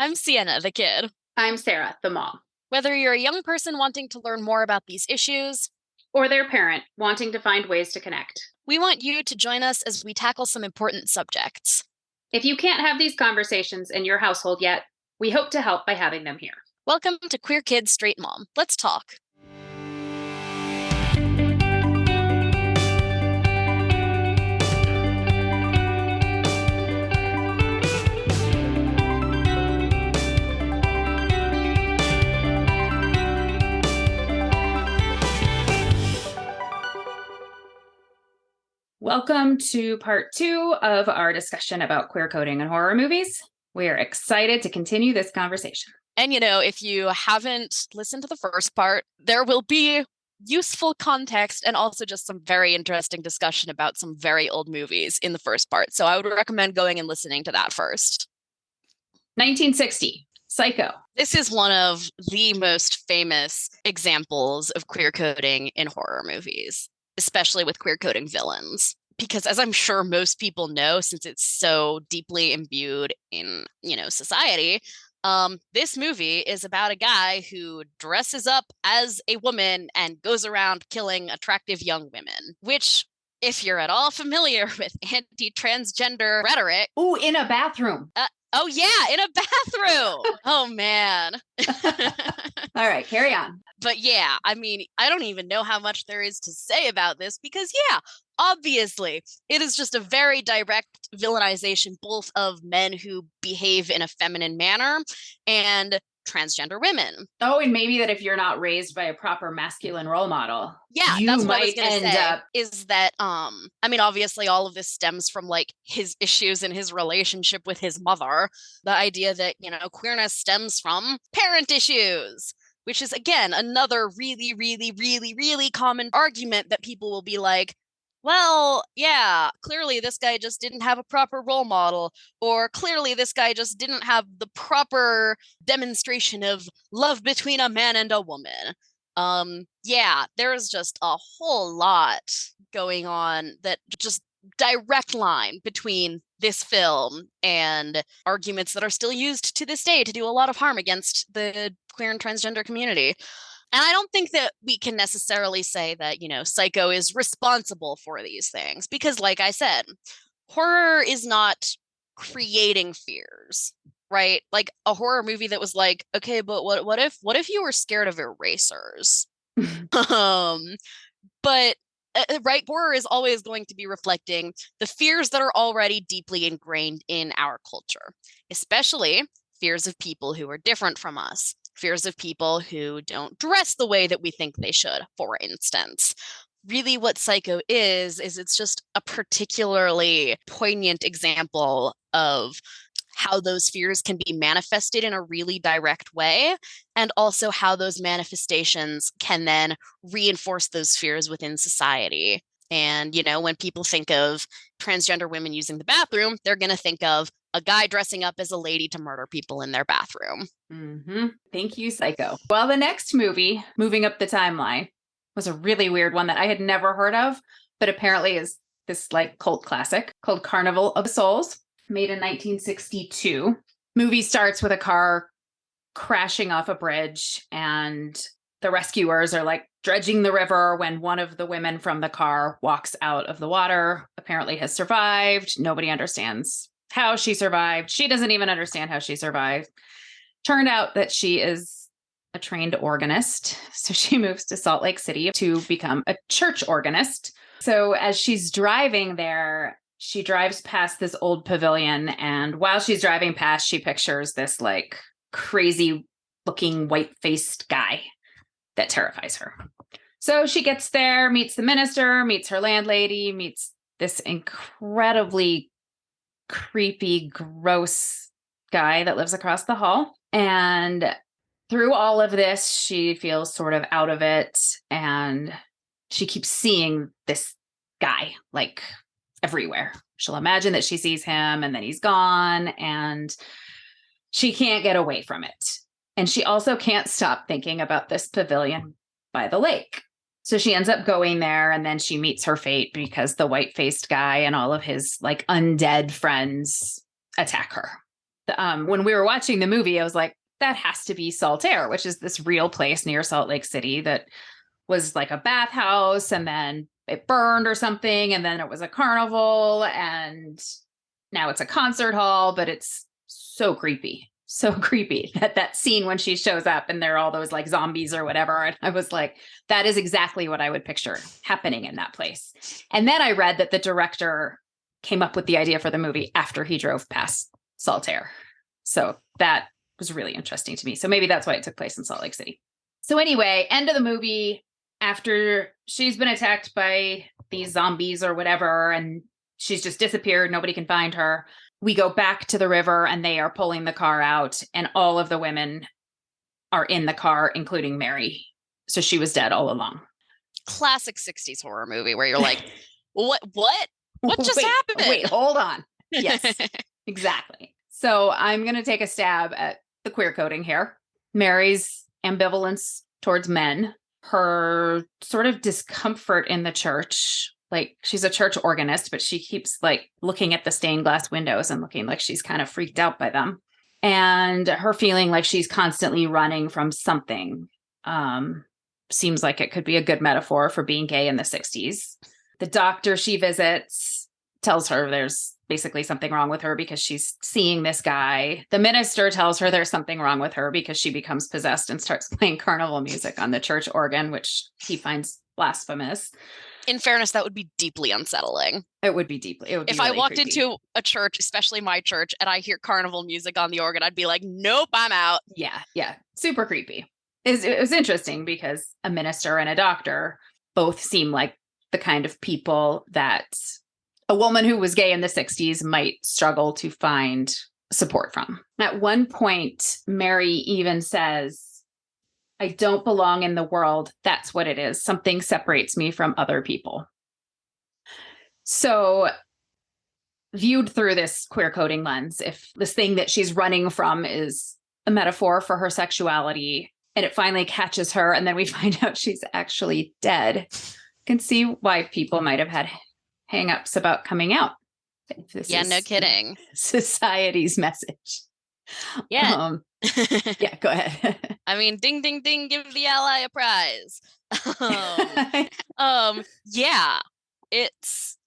I'm Sienna, the kid. I'm Sarah, the mom. Whether you're a young person wanting to learn more about these issues, Or their parent wanting to find ways to connect. we want you to join us as we tackle some important subjects. If you can't have these conversations in your household yet, we hope to help by having them here. Welcome to Queer Kid Straight Mom. Let's talk. Welcome to part 2 of our discussion about queer coding in horror movies. We are excited to continue this conversation. And if you haven't listened to the first part, there will be useful context and also just some very interesting discussion about some very old movies in the first part. So I would recommend going and listening to that first. 1960, Psycho. This is one of the most famous examples of queer coding in horror movies, especially with queer coding villains. Because as I'm sure most people know, since it's so deeply imbued in, society, this movie is about a guy who dresses up as a woman and goes around killing attractive young women, which, if you're at all familiar with anti-transgender rhetoric... Ooh, in a bathroom. Oh, yeah, in a bathroom. Oh, man. All right, carry on. But yeah, I don't even know how much there is to say about this because, obviously, it is just a very direct villainization both of men who behave in a feminine manner and transgender women. Oh, and maybe that if you're not raised by a proper masculine role model, that's what I was gonna say. Is that obviously all of this stems from his issues in his relationship with his mother. The idea that, queerness stems from parent issues, which is again another really, really, really, really common argument that people will be like, well, yeah, clearly this guy just didn't have a proper role model, or clearly this guy just didn't have the proper demonstration of love between a man and a woman. There's just a whole lot going on that just direct line between this film and arguments that are still used to this day to do a lot of harm against the queer and transgender community. And I don't think that we can necessarily say that, Psycho is responsible for these things because, like I said, horror is not creating fears, right? Like a horror movie that was like, okay, but what if you were scared of erasers? But right, horror is always going to be reflecting the fears that are already deeply ingrained in our culture, especially fears of people who are different from us. Fears of people who don't dress the way that we think they should, for instance. Really what Psycho is it's just a particularly poignant example of how those fears can be manifested in a really direct way, and also how those manifestations can then reinforce those fears within society. And, when people think of transgender women using the bathroom, they're going to think of a guy dressing up as a lady to murder people in their bathroom. Mm-hmm. Thank you, Psycho. Well, the next movie, moving up the timeline, was a really weird one that I had never heard of, but apparently is this cult classic called Carnival of Souls, made in 1962. Movie starts with a car crashing off a bridge, and the rescuers are dredging the river when one of the women from the car walks out of the water, apparently has survived. Nobody understands how she survived. She doesn't even understand how she survived. Turned out that she is a trained organist. So she moves to Salt Lake City to become a church organist. So as she's driving there, she drives past this old pavilion. And while she's driving past, she pictures this crazy looking white-faced guy that terrifies her. So she gets there, meets the minister, meets her landlady, meets this incredibly creepy, gross guy that lives across the hall. And through all of this, she feels sort of out of it. And she keeps seeing this guy everywhere. She'll imagine that she sees him and then he's gone, and she can't get away from it. And she also can't stop thinking about this pavilion by the lake. So she ends up going there, and then she meets her fate because the white-faced guy and all of his undead friends attack her. when we were watching the movie, I was like, that has to be Saltaire, which is this real place near Salt Lake City that was like a bathhouse, and then it burned or something, and then it was a carnival, and now it's a concert hall. But it's so creepy, that scene when she shows up and there are all those like zombies or whatever. And I was like, that is exactly what I would picture happening in that place. And then I read that the director came up with the idea for the movie after he drove past Saltaire. So that was really interesting to me. So maybe that's why it took place in Salt Lake City. So anyway, end of the movie, after she's been attacked by these zombies or whatever, and she's just disappeared, nobody can find her. We go back to the river and they are pulling the car out, and all of the women are in the car, including Mary. So she was dead all along. Classic 60s horror movie where you're like, what just happened? Wait, hold on. Yes, exactly. So I'm going to take a stab at the queer coding here. Mary's ambivalence towards men, her sort of discomfort in the church. Like, she's a church organist, but she keeps like looking at the stained glass windows and looking like she's kind of freaked out by them. And her feeling like she's constantly running from something. Seems like it could be a good metaphor for being gay in the 60s. The doctor she visits tells her there's basically something wrong with her because she's seeing this guy. The minister tells her there's something wrong with her because she becomes possessed and starts playing carnival music on the church organ, which he finds blasphemous. In fairness, that would be deeply unsettling. It would be deeply. It would be if really I walked creepy. into a church, especially my church, and I hear carnival music on the organ, I'd be like, nope, I'm out. Yeah. Super creepy. It was interesting because a minister and a doctor both seem like the kind of people that a woman who was gay in the 60s might struggle to find support from. At one point, Mary even says, I don't belong in the world. That's what it is. Something separates me from other people. So, viewed through this queer coding lens, if this thing that she's running from is a metaphor for her sexuality, and it finally catches her, and then we find out she's actually dead, you can see why people might have had hang-ups about coming out. Yeah, no kidding. Society's message. Yeah. Yeah, go ahead. I mean, ding, ding, ding, give the ally a prize. Yeah,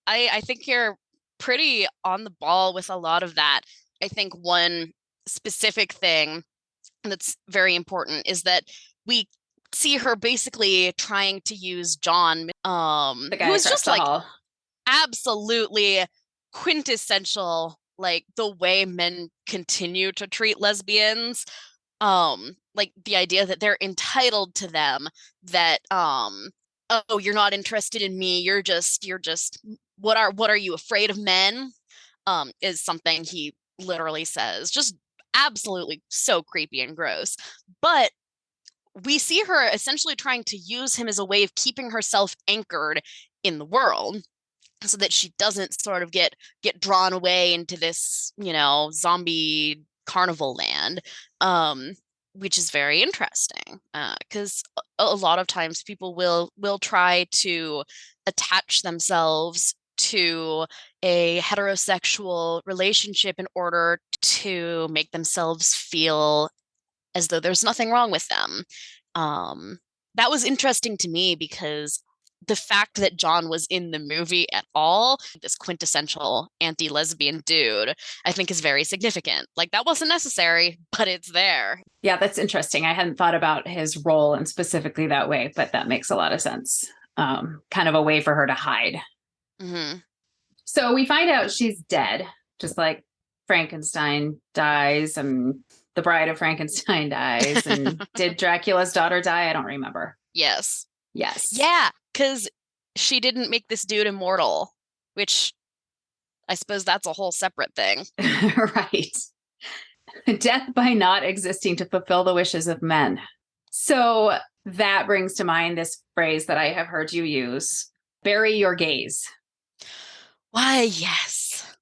I think you're pretty on the ball with a lot of that. I think one specific thing that's very important is that we see her basically trying to use John, The guy who's just like hall. Absolutely quintessential, like the way men continue to treat lesbians. Like the idea that they're entitled to them, that oh, you're not interested in me, you're just what are you, afraid of men? Is something he literally says. Just absolutely so creepy and gross. But we see her essentially trying to use him as a way of keeping herself anchored in the world, so that she doesn't sort of get drawn away into this, zombie carnival land, which is very interesting, because a lot of times people will try to attach themselves to a heterosexual relationship in order to make themselves feel as though there's nothing wrong with them. That was interesting to me because the fact that John was in the movie at all, this quintessential anti-lesbian dude, I think is very significant. Like, that wasn't necessary, but it's there. Yeah, that's interesting. I hadn't thought about his role and specifically that way, but that makes a lot of sense. Kind of a way for her to hide. Mm-hmm. So we find out she's dead, just like Frankenstein dies and the Bride of Frankenstein dies. And did Dracula's daughter die? I don't remember. Yes. Yes. Yeah, because she didn't make this dude immortal, which I suppose that's a whole separate thing. Right. Death by not existing to fulfill the wishes of men. So that brings to mind this phrase that I have heard you use, bury your gaze. Why, yes.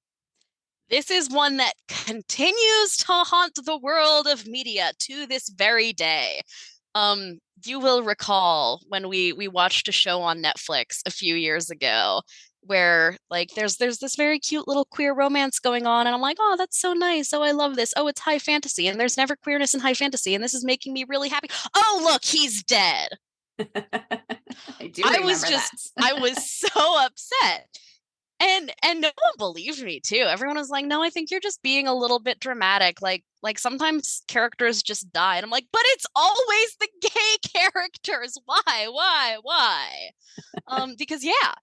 This is one that continues to haunt the world of media to this very day. You will recall when we watched a show on Netflix a few years ago where like there's this very cute little queer romance going on, and I'm like, oh, that's so nice. Oh, I love this. Oh, it's high fantasy, and there's never queerness in high fantasy, and this is making me really happy. Oh, look, he's dead. I do remember that. I was so upset. And no one believed me too. Everyone was like, "No, I think you're just being a little bit dramatic. Like sometimes characters just die." And I'm like, "But it's always the gay characters. Why? Because yeah,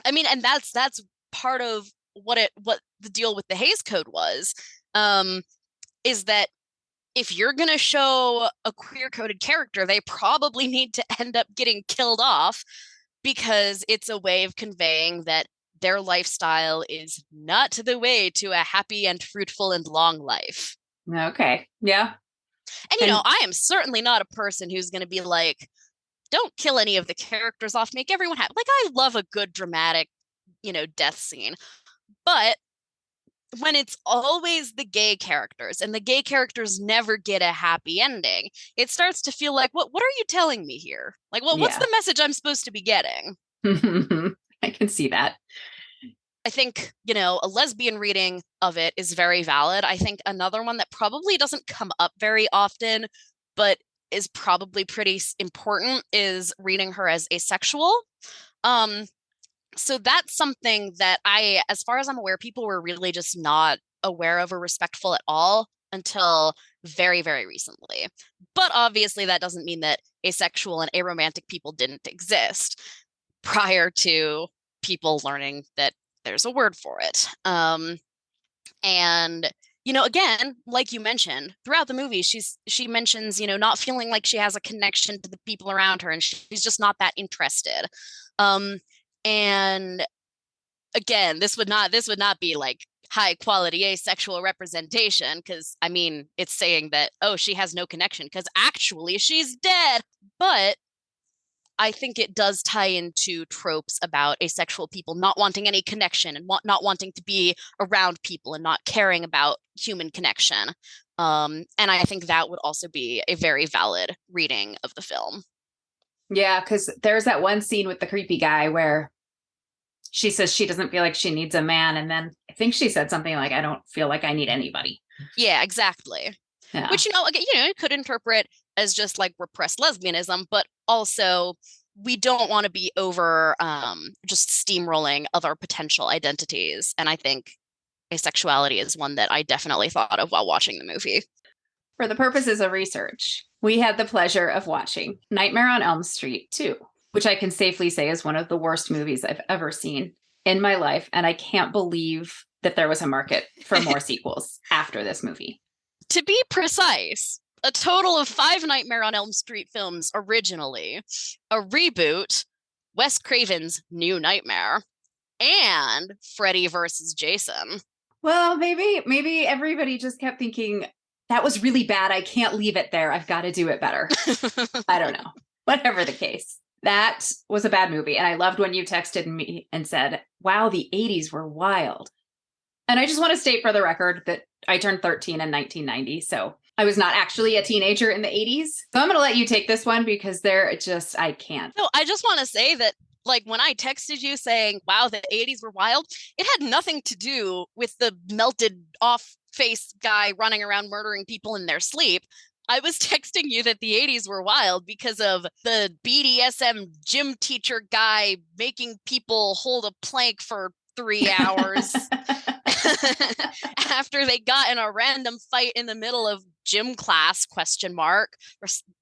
I mean, and that's part of what the deal with the Hays Code was, is that if you're gonna show a queer coded character, they probably need to end up getting killed off because it's a way of conveying that their lifestyle is not the way to a happy and fruitful and long life. Okay. Yeah. And you know, I am certainly not a person who's going to be like, don't kill any of the characters off, make everyone happy. Like, I love a good dramatic, death scene. But when it's always the gay characters and the gay characters never get a happy ending, it starts to feel like, what are you telling me here? Like, what's the message I'm supposed to be getting? I can see that. I think, a lesbian reading of it is very valid. I think another one that probably doesn't come up very often, but is probably pretty important, is reading her as asexual. So that's something that as far as I'm aware, people were really just not aware of or respectful at all until very, very recently. But obviously that doesn't mean that asexual and aromantic people didn't exist prior to people learning that there's a word for it. And again, like you mentioned, throughout the movie, she mentions, not feeling like she has a connection to the people around her, and she's just not that interested. And again, this would not be like high quality asexual representation, because I mean, it's saying that, oh, she has no connection because actually she's dead. But I think it does tie into tropes about asexual people not wanting any connection and not wanting to be around people and not caring about human connection. And I think that would also be a very valid reading of the film. Yeah, because there's that one scene with the creepy guy where she says she doesn't feel like she needs a man. And then I think she said something like, I don't feel like I need anybody. Yeah, exactly. Yeah. Which, again, you could interpret as just like repressed lesbianism, but also we don't want to be over just steamrolling other potential identities. And I think asexuality is one that I definitely thought of while watching the movie. For the purposes of research, we had the pleasure of watching Nightmare on Elm Street 2, which I can safely say is one of the worst movies I've ever seen in my life. And I can't believe that there was a market for more sequels after this movie. To be precise, a total of 5 Nightmare on Elm Street films originally, a reboot, Wes Craven's New Nightmare, and Freddy versus Jason. Well, maybe everybody just kept thinking, that was really bad. I can't leave it there. I've got to do it better. I don't know. Whatever the case. That was a bad movie. And I loved when you texted me and said, wow, the 80s were wild. And I just want to state for the record that I turned 13 in 1990. So I was not actually a teenager in the 80s. So I'm going to let you take this one because I can't. No, I just want to say that, like, when I texted you saying, wow, the 80s were wild, it had nothing to do with the melted off face guy running around murdering people in their sleep. I was texting you that the 80s were wild because of the BDSM gym teacher guy making people hold a plank for 3 hours after they got in a random fight in the middle of gym class, or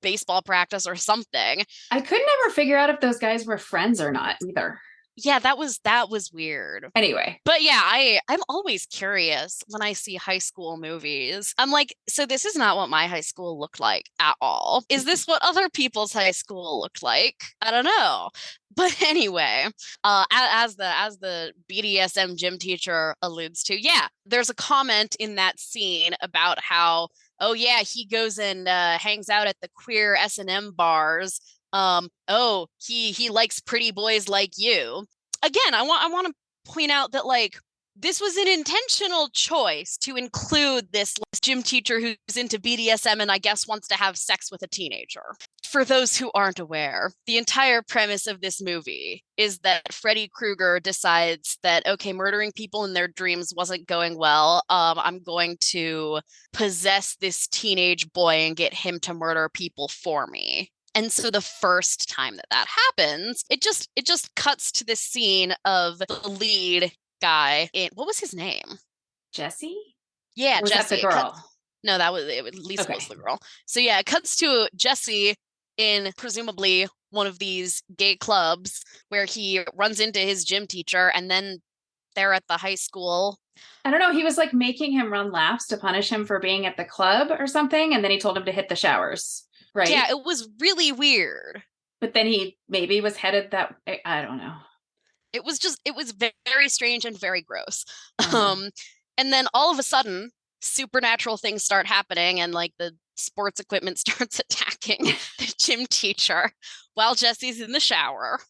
baseball practice or something. I could never figure out if those guys were friends or not either. Yeah, that was weird. Anyway. But yeah, I'm always curious when I see high school movies. I'm like, so this is not what my high school looked like at all. Is this what other people's high school looked like? I don't know. But anyway, as the BDSM gym teacher alludes to, yeah, there's a comment in that scene about how, oh yeah, he goes and hangs out at the queer S&M bars. Oh, he likes pretty boys like you. Again, I want to point out that, like, this was an intentional choice to include this gym teacher who's into BDSM and I guess wants to have sex with a teenager. For those who aren't aware, the entire premise of this movie is that Freddy Krueger decides that, okay, murdering people in their dreams wasn't going well. I'm going to possess this teenage boy and get him to murder people for me. And so the first time that happens, it just cuts to this scene of the lead guy what was his name? Jesse? Yeah, or was Jesse. that the girl? No, that was it. Lisa Okay. was the girl. So yeah, it cuts to Jesse in presumably one of these gay clubs where he runs into his gym teacher, and then they're at the high school. I don't know. He was like making him run laps to punish him for being at the club or something, and then he told him to hit the showers. Right? Yeah, it was really weird. But then he maybe was headed that way. I don't know. It was very strange and very gross. And then all of a sudden, supernatural things start happening, and like the sports equipment starts attacking the gym teacher while Jesse's in the shower.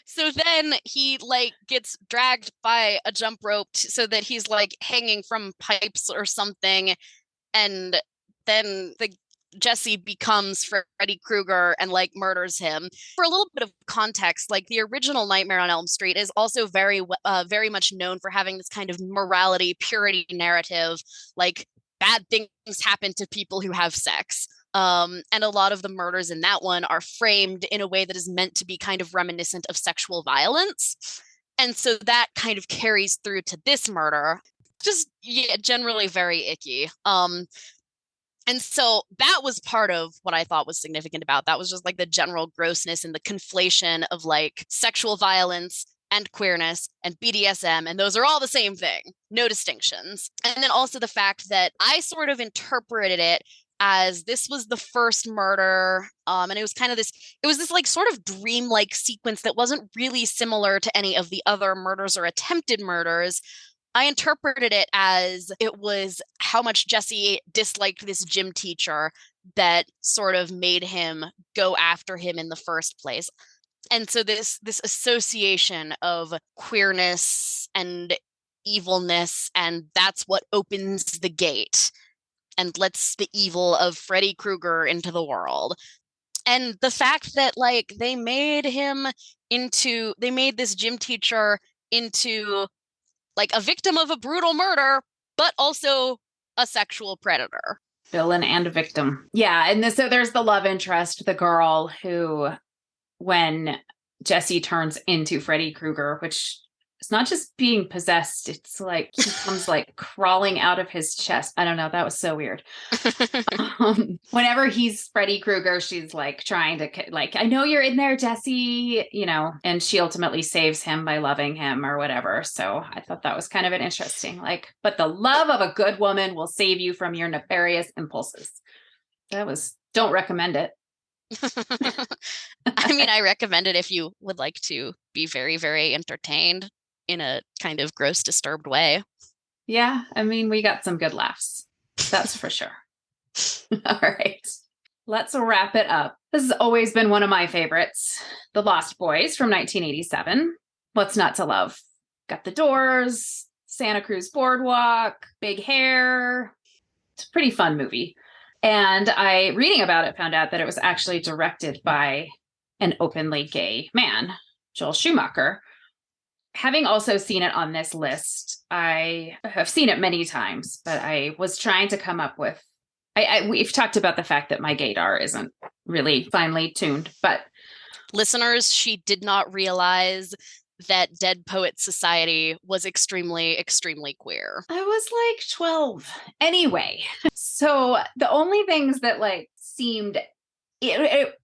So then he like gets dragged by a jump rope so that he's like hanging from pipes or something, and then the Jesse becomes Freddy Krueger and like murders him. For a little bit of context, like the original Nightmare on Elm Street is also very much known for having this kind of morality, purity narrative, like bad things happen to people who have sex. And a lot of the murders in that one are framed in a way that is meant to be kind of reminiscent of sexual violence. And so that kind of carries through to this murder. Just yeah, generally very icky. And so that was part of what I thought was significant about that was just like the general grossness and the conflation of like sexual violence and queerness and BDSM, and those are all the same thing, no distinctions. And then also the fact that I sort of interpreted it as this was the first murder, and it was kind of this like sort of dreamlike sequence that wasn't really similar to any of the other murders or attempted murders. I interpreted it as it was how much Jesse disliked this gym teacher that sort of made him go after him in the first place. And so this association of queerness and evilness, and that's what opens the gate and lets the evil of Freddy Krueger into the world. And the fact that like they made this gym teacher into like a victim of a brutal murder, but also a sexual predator. Villain and a victim. Yeah. And so there's the love interest, the girl who, when Jesse turns into Freddy Krueger, which is not just being possessed, it's like he comes like crawling out of his chest. I don't know. That was so weird. Whenever he's Freddy Krueger, she's like trying to like, I know you're in there, Jesse, you know, and she ultimately saves him by loving him or whatever. So I thought that was kind of an interesting, like, but the love of a good woman will save you from your nefarious impulses. Don't recommend it. I mean, I recommend it if you would like to be very, very entertained in a kind of gross, disturbed way. Yeah. I mean, we got some good laughs. That's for sure. All right. Let's wrap it up. This has always been one of my favorites. The Lost Boys from 1987. What's not to love? Got the Doors, Santa Cruz Boardwalk, big hair. It's a pretty fun movie. And reading about it, found out that it was actually directed by an openly gay man, Joel Schumacher. Having also seen it on this list, I have seen it many times, but I was trying to come up with, we've talked about the fact that my gaydar isn't really finely tuned, but listeners, she did not realize that Dead Poets Society was extremely, extremely queer. I was like 12. Anyway, so the only things that like seemed,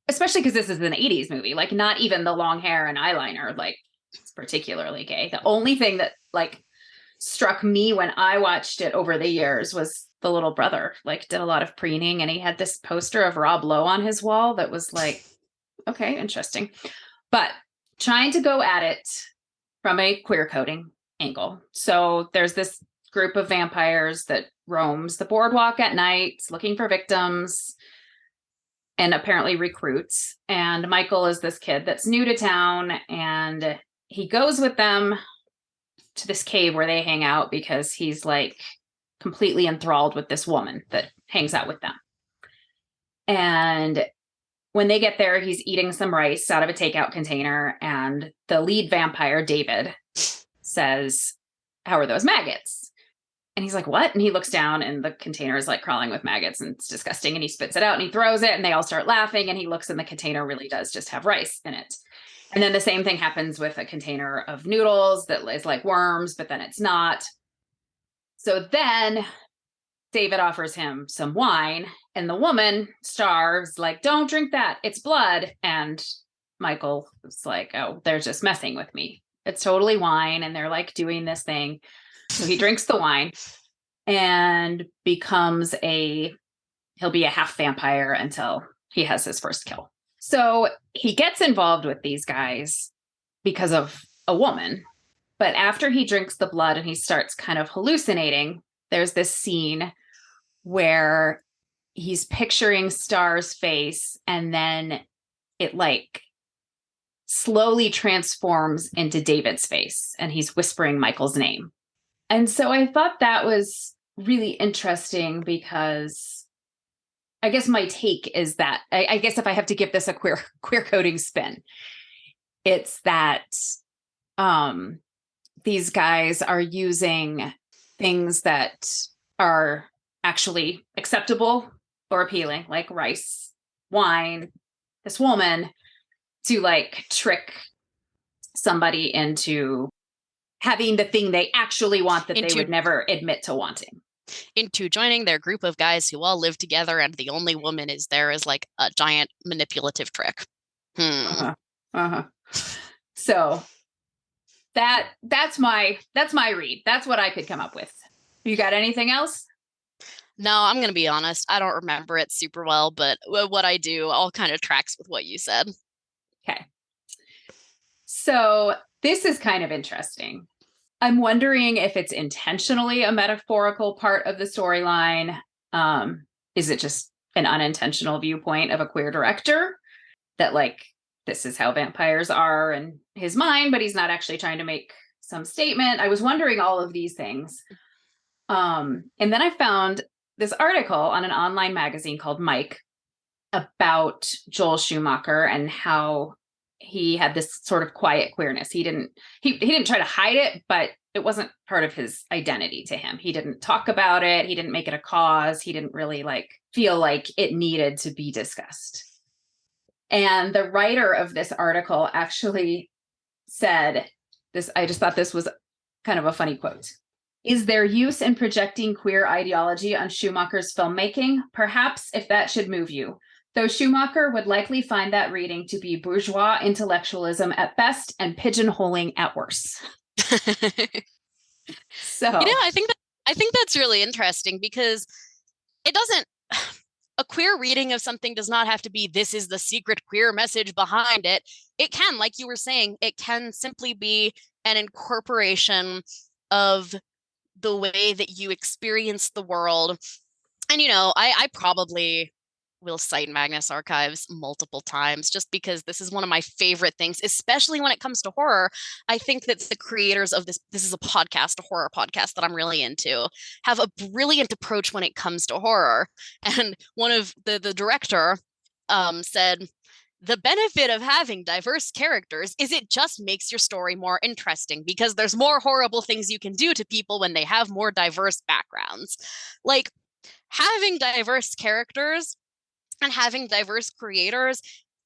especially because this is an 80s movie, like not even the long hair and eyeliner, like it's particularly gay. The only thing that like struck me when I watched it over the years was the little brother, like did a lot of preening, and he had this poster of Rob Lowe on his wall that was like, okay, interesting. But trying to go at it from a queer coding angle. So there's this group of vampires that roams the boardwalk at night looking for victims and apparently recruits. And Michael is this kid that's new to town, and he goes with them to this cave where they hang out because he's like completely enthralled with this woman that hangs out with them. And when they get there, he's eating some rice out of a takeout container. And the lead vampire, David, says, "How are those maggots?" And he's like, "What?" And he looks down and the container is like crawling with maggots and it's disgusting. And he spits it out and he throws it and they all start laughing. And he looks and the container really does just have rice in it. And then the same thing happens with a container of noodles that is like worms, but then it's not. So then David offers him some wine and the woman, Star, is like, "Don't drink that. It's blood." And Michael is like, "Oh, they're just messing with me. It's totally wine." And they're like doing this thing. So he drinks the wine and he'll be a half vampire until he has his first kill. So he gets involved with these guys because of a woman. But after he drinks the blood and he starts kind of hallucinating, there's this scene where he's picturing Star's face and then it like slowly transforms into David's face and he's whispering Michael's name. And so I thought that was really interesting because I guess my take is that I guess if I have to give this a queer coding spin, it's that these guys are using things that are actually acceptable or appealing, like rice, wine, this woman, to like trick somebody into having the thing they actually want that they would never admit to wanting. Into joining their group of guys who all live together and the only woman is there as like a giant manipulative trick. So that's my read. That's what I could come up with. You got anything else? No, I'm going to be honest. I don't remember it super well, but what I do all kind of tracks with what you said. Okay. So this is kind of interesting. I'm wondering if it's intentionally a metaphorical part of the storyline. Is it just an unintentional viewpoint of a queer director that like, this is how vampires are in his mind, but he's not actually trying to make some statement. I was wondering all of these things. And then I found this article on an online magazine called Mike about Joel Schumacher and how he had this sort of quiet queerness. He didn't try to hide it, but it wasn't part of his identity to him. He didn't talk about it. He didn't make it a cause. He didn't really like feel like it needed to be discussed. And the writer of this article actually said this, I just thought this was kind of a funny quote. "Is there use in projecting queer ideology on Schumacher's filmmaking? Perhaps, if that should move you. Though Schumacher would likely find that reading to be bourgeois intellectualism at best and pigeonholing at worst." So, I think that's really interesting because it doesn't. A queer reading of something does not have to be, this is the secret queer message behind it. It can, like you were saying, it can simply be an incorporation of the way that you experience the world. And, I probably will cite Magnus Archives multiple times just because this is one of my favorite things, especially when it comes to horror. I think that the creators of this is a podcast, a horror podcast that I'm really into, have a brilliant approach when it comes to horror. And one of the director said, "The benefit of having diverse characters is it just makes your story more interesting because there's more horrible things you can do to people when they have more diverse backgrounds." Like, having diverse characters and having diverse creators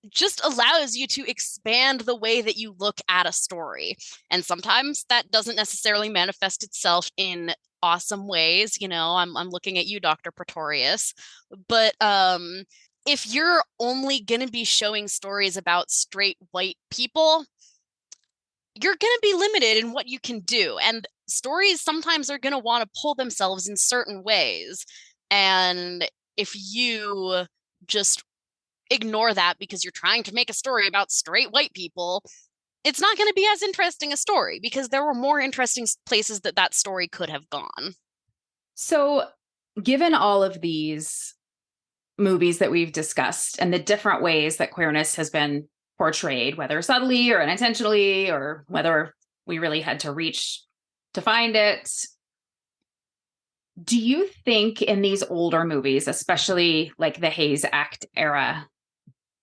just allows you to expand the way that you look at a story. And sometimes that doesn't necessarily manifest itself in awesome ways. I'm looking at you, Dr. Pretorius. But if you're only going to be showing stories about straight white people, you're going to be limited in what you can do. And stories sometimes are going to want to pull themselves in certain ways. And if you just ignore that because you're trying to make a story about straight white people, it's not going to be as interesting a story because there were more interesting places that story could have gone. So, given all of these movies that we've discussed and the different ways that queerness has been portrayed, whether subtly or unintentionally, or whether we really had to reach to find it. Do you think in these older movies, especially like the Hayes Act era,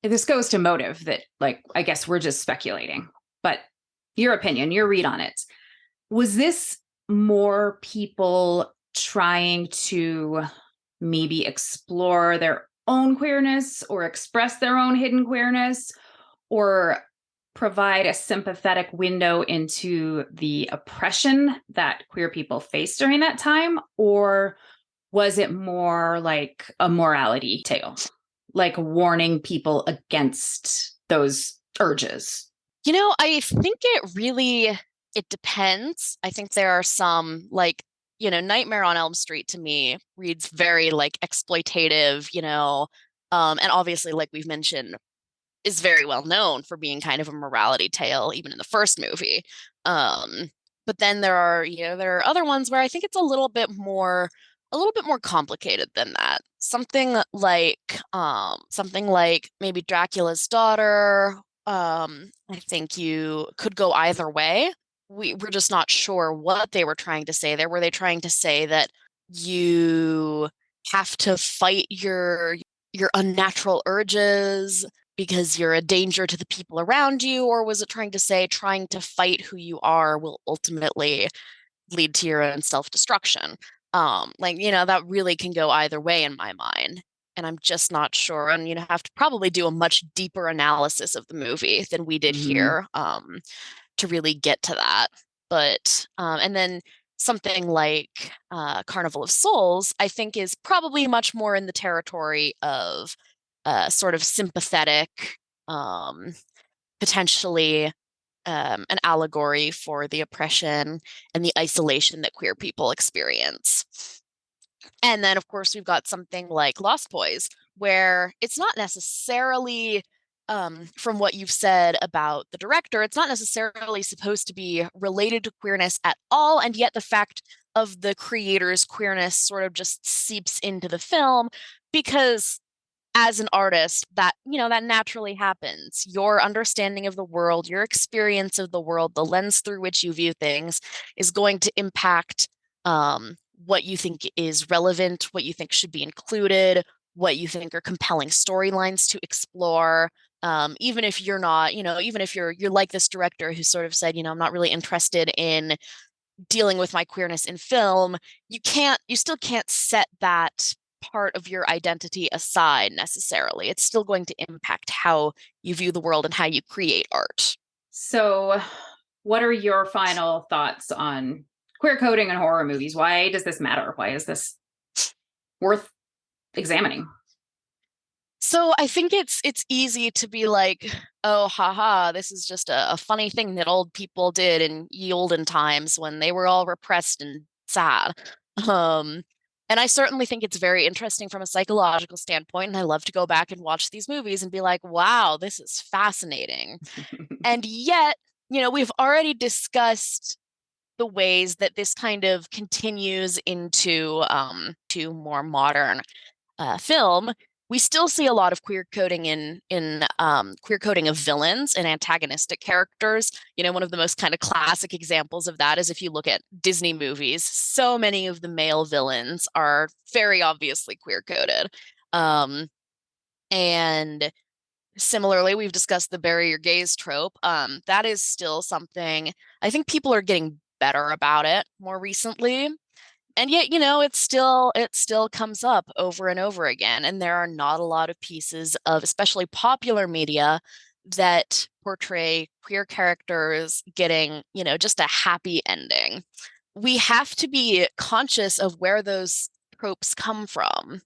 this goes to motive that, like, I guess we're just speculating, but your opinion, your read on it. Was this more people trying to maybe explore their own queerness or express their own hidden queerness, or provide a sympathetic window into the oppression that queer people faced during that time? Or was it more like a morality tale, like warning people against those urges? I think it depends. I think there are some, like, Nightmare on Elm Street to me reads very like exploitative, and obviously, like we've mentioned, is very well known for being kind of a morality tale, even in the first movie. Um, but then there are other ones where I think it's a little bit more complicated than that. Something like maybe Dracula's Daughter. I think you could go either way. We're just not sure what they were trying to say there. Were they trying to say that you have to fight your unnatural urges because you're a danger to the people around you, or was it trying to say trying to fight who you are will ultimately lead to your own self-destruction? That really can go either way in my mind. And I'm just not sure. And have to probably do a much deeper analysis of the movie than we did Mm-hmm. here, to really get to that. But and then something like Carnival of Souls, I think, is probably much more in the territory of sort of sympathetic, um, potentially an allegory for the oppression and the isolation that queer people experience. And then, of course, we've got something like Lost Boys, where it's not necessarily, from what you've said about the director, it's not necessarily supposed to be related to queerness at all. And yet the fact of the creator's queerness sort of just seeps into the film because as an artist that naturally happens. Your understanding of the world, your experience of the world, the lens through which you view things is going to impact what you think is relevant, what you think should be included, what you think are compelling storylines to explore. Even if you're not, even if you're like this director who sort of said, I'm not really interested in dealing with my queerness in film, you still can't set that part of your identity aside necessarily. It's still going to impact how you view the world and how you create art. So, what are your final thoughts on queer coding in horror movies? Why does this matter? Why is this worth examining? So I think it's easy to be like, oh, haha, this is just a funny thing that old people did in ye olden times when they were all repressed and sad. Um, and I certainly think it's very interesting from a psychological standpoint, and I love to go back and watch these movies and be like, wow, this is fascinating. And yet, we've already discussed the ways that this kind of continues into to more modern film. We still see a lot of queer coding in queer coding of villains and antagonistic characters. One of the most kind of classic examples of that is if you look at Disney movies, so many of the male villains are very obviously queer coded. And similarly, we've discussed the bury your gays trope. That is still something I think people are getting better about it more recently. And yet, it still comes up over and over again. And there are not a lot of pieces of, especially popular media, that portray queer characters getting, just a happy ending. We have to be conscious of where those tropes come from.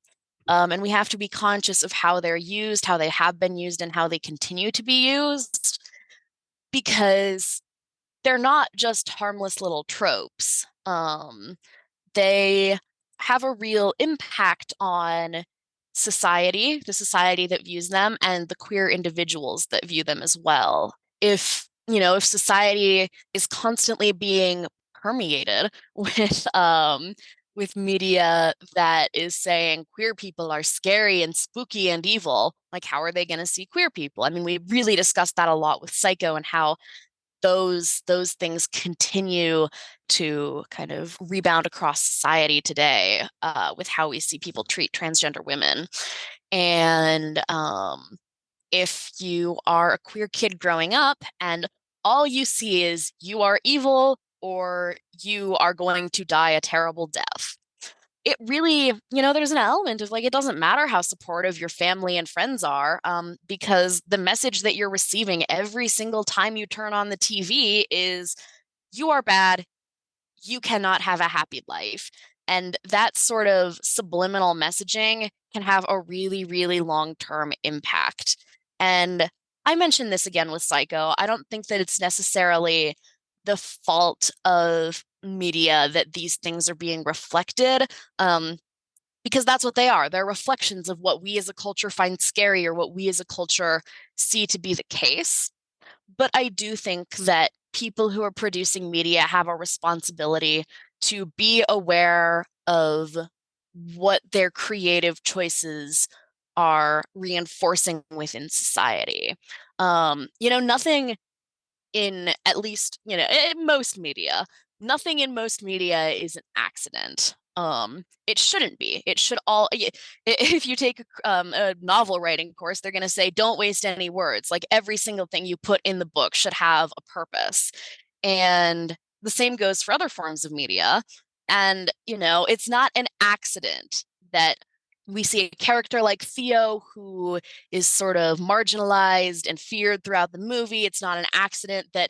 And we have to be conscious of how they're used, how they have been used, and how they continue to be used, because they're not just harmless little tropes. They have a real impact on society, the society that views them, and the queer individuals that view them as well. If society is constantly being permeated with media that is saying queer people are scary and spooky and evil, like how are they going to see queer people? I mean, we really discussed that a lot with Psycho and how those things continue to kind of rebound across society today, with how we see people treat transgender women. And if you are a queer kid growing up and all you see is you are evil or you are going to die a terrible death, it really, there's an element of like, it doesn't matter how supportive your family and friends are, because the message that you're receiving every single time you turn on the TV is you are bad, you cannot have a happy life. And that sort of subliminal messaging can have a really, really long-term impact. And I mentioned this again with Psycho. I don't think that it's necessarily the fault of media that these things are being reflected, because that's what they are. They're reflections of what we as a culture find scary or what we as a culture see to be the case. But I do think that people who are producing media have a responsibility to be aware of what their creative choices are reinforcing within society. Nothing in, at least, in most media, nothing in most media is an accident. It shouldn't be. It should all. If you take a novel writing course, they're going to say, "Don't waste any words." Like every single thing you put in the book should have a purpose, and the same goes for other forms of media. And it's not an accident that we see a character like Theo who is sort of marginalized and feared throughout the movie. It's not an accident that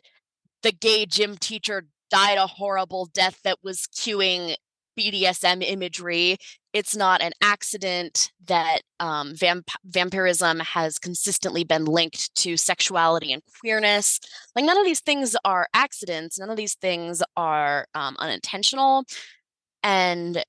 the gay gym teacher died a horrible death that was cueing BDSM imagery. It's not an accident that vampirism has consistently been linked to sexuality and queerness. Like, none of these things are accidents. None of these things are unintentional. And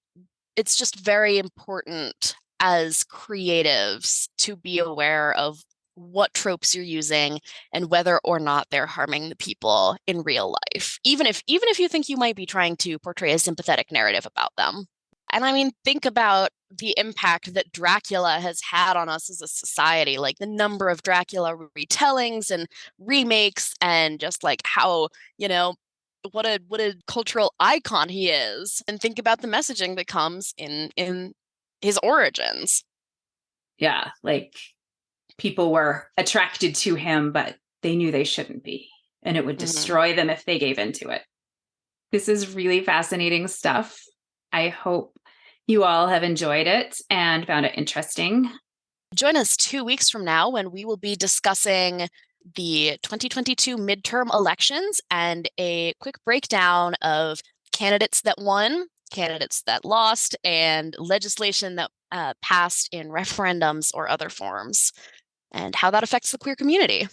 it's just very important as creatives to be aware of what tropes you're using and whether or not they're harming the people in real life, even if you think you might be trying to portray a sympathetic narrative about them. And I mean, think about the impact that Dracula has had on us as a society, like the number of Dracula retellings and remakes, and just like how, what a cultural icon he is. And think about the messaging that comes in his origins. Yeah, like people were attracted to him, but they knew they shouldn't be, and it would Mm-hmm. destroy them if they gave into it. This is really fascinating stuff. I hope you all have enjoyed it and found it interesting. Join us 2 weeks from now when we will be discussing the 2022 midterm elections and a quick breakdown of candidates that won, candidates that lost, and legislation that passed in referendums or other forms, and how that affects the queer community.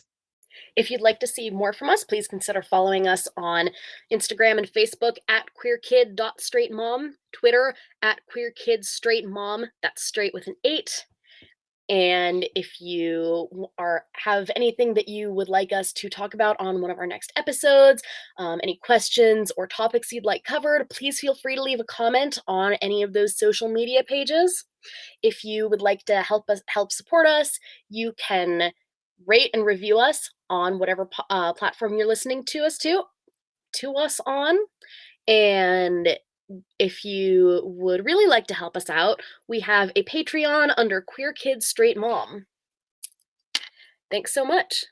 If you'd like to see more from us, please consider following us on Instagram and Facebook at queerkid.straightmom, Twitter at queerkidstraightmom, that's straight with an 8. And if you have anything that you would like us to talk about on one of our next episodes, any questions or topics you'd like covered, please feel free to leave a comment on any of those social media pages. If you would like to help support us, you can rate and review us on whatever platform you're listening to us on. And if you would really like to help us out, we have a Patreon under Queer Kids Straight Mom. Thanks so much.